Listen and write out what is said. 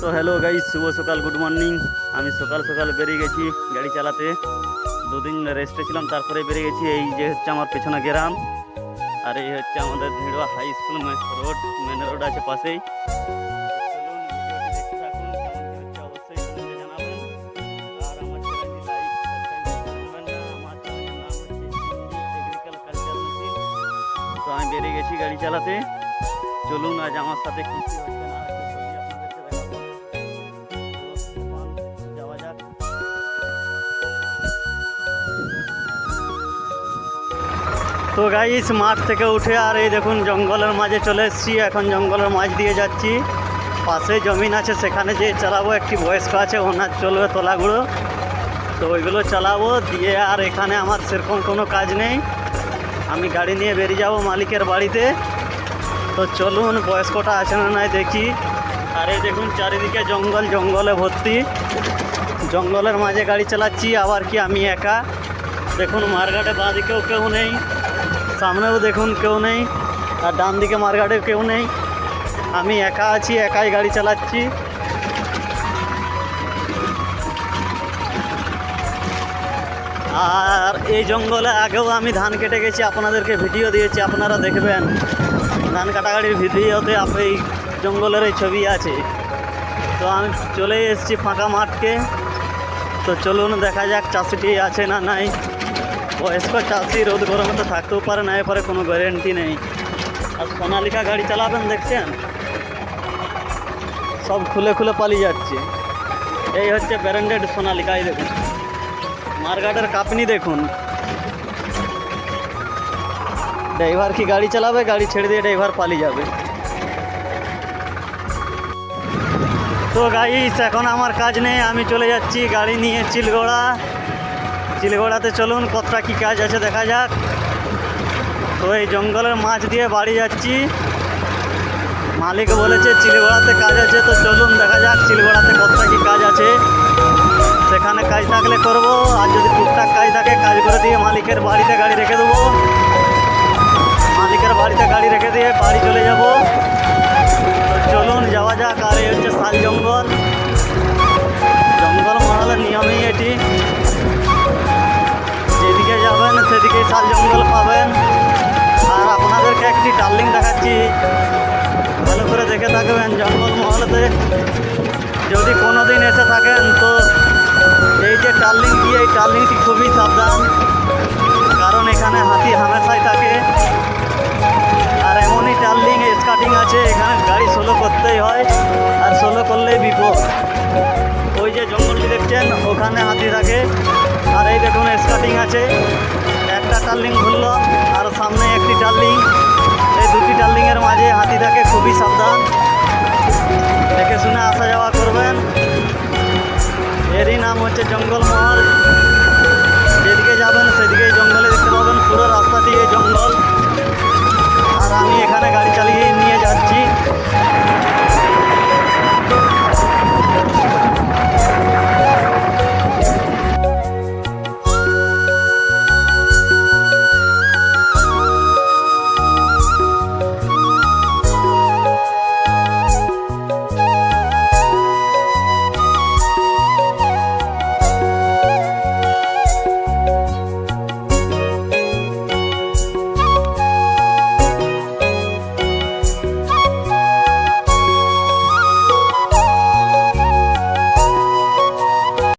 তো hello guys, শুভ সকাল, good morning. আমি সকাল সকাল বেরিয়ে গেছি গাড়ি চালাতে। দুদিন রেস্টে ছিলাম, তারপরে বেরিয়ে গেছি। এই যে হচ্ছে আমার পেছনে গ্রাম, আর এই হচ্ছে আমাদের Bhirua high school road, main road আছে পাশেই। চলুন ভিডিওটি দেখতে থাকুন, কেমন কি হচ্ছে অবশ্যই কমেন্টে জানাবেন। আর আমার চ্যানেলটি লাইক সাবস্ক্রাইব করবেন না। আমার চ্যানেলের নাম হচ্ছে এগ্রিকাল কালচার মেশিন। তো আমি বেরিয়ে গেছি গাড়ি চালাতে। চলুন আজ আমার সাথে কি কি হচ্ছে না হচ্ছে সবই আপনাদেরকে দেখাবো। যাওয়া যাক। তো গাইস, মাঠ থেকে উঠে আর এই দেখুন জঙ্গলের মাঝে চলে এসেছি। এখন জঙ্গলের মাঝ দিয়ে যাচ্ছি। পাশে জমিন আছে, সেখানে যে চালাবো। একটি বয়স্ক আছে, ওনার চলবে তোলাগুলো, তো ওইগুলো চালাবো দিয়ে। আর এখানে আমার সেরকম কোনো কাজ নেই, আমি গাড়ি নিয়ে বেরিয়ে যাব মালিকের বাড়িতে। তো চলুন বয়স্কটা আছে না নাই দেখি। আর এই দেখুন চারিদিকে জঙ্গল, জঙ্গলে ভর্তি। জঙ্গলের মাঝে গাড়ি চালাচ্ছি, আবার কি আমি একা। দেখুন মারঘাটে বাঁ দিকেও কেউ নেই, সামনেও দেখুন কেউ নেই, আর ডান দিকে মারঘাটেও কেউ নেই। আমি একা আছি, একাই গাড়ি চালাচ্ছি। আর এই জঙ্গলে আগেও আমি ধান কেটে গেছি, আপনাদেরকে ভিডিও দিয়েছি, আপনারা দেখবেন। ধান কাটাকাটির ভিডিওতে এই জঙ্গলের এই ছবি আছে। তো আমি চলে এসেছি ফাঁকা মাঠকে। তো চলুন দেখা যাক চাষিটি আছে না নাই। বয়স্ক চাষি, রোদ গরমে তো থাকতেও পারে না, এরপরে কোনো গ্যারেন্টি নেই। আর সোনালিকা গাড়ি চালাবেন, দেখছেন সব খুলে খুলে পালিয়ে যাচ্ছে। এই হচ্ছে ব্র্যান্ডেড সোনালিকা। এই দেখুন মারঘাটের কাপনি দেখুন। ড্রাইভার কি গাড়ি চালাবে, গাড়ি ছেড়ে দিয়ে ড্রাইভার পালিয়ে যাবে। তো গাইস, এখন আমার কাজ নেই, আমি চলে যাচ্ছি গাড়ি নিয়ে চিলগোড়া। চিলগোড়াতে চলুন কতটা কী কাজ আছে দেখা যাক। তো এই জঙ্গলের মাছ দিয়ে বাড়ি যাচ্ছি। মালিক বলেছে চিলগোড়াতে কাজ আছে, তো চলুন দেখা যাক চিলগোড়াতে কতটা কী কাজ আছে। সেখানে কাজ থাকলে করব, আর যদি টুকটাক কাজ থাকে কাজ করে দিয়ে মালিকের বাড়িতে গাড়ি রেখে দেবো। মালিকের বাড়িতে গাড়ি রেখে দিয়ে বাড়ি চলে যাব। তো চলুন যাওয়া যাক। আর এই হচ্ছে শাল জঙ্গল। জঙ্গল মহলের নিয়মই এটি, যেদিকে যাবেন সেদিকেই শাল জঙ্গল পাবেন। আর আপনাদেরকে একটি ডার্লিং দেখাচ্ছি, ভালো করে দেখে থাকবেন। জঙ্গল মহলেতে যদি কোনো দিন এসে থাকেন, তো এই যে টার্লিংটি, এই টার্লিংটি খুবই সাবধান, কারণ এখানে হাতি হামেশাই থাকে। আর এমনই টার্লিং স্কার্টিং আছে, এখানে গাড়ি সোলো করতেই হয়, আর সোলো করলেই বিপদ। ওই যে জঙ্গলটি দেখছেন, ওখানে হাতি থাকে। আর এই দেখুন স্কার্টিং আছে, একটা টার্লিং ঘুরলো, আর সামনে একটি টার্লিং। এই দুটি টার্লিংয়ের মাঝে হাতি থাকে, খুবই সাবধান, দেখে শুনে আসা যাওয়া করবেন। এরই নাম হচ্ছে জঙ্গল।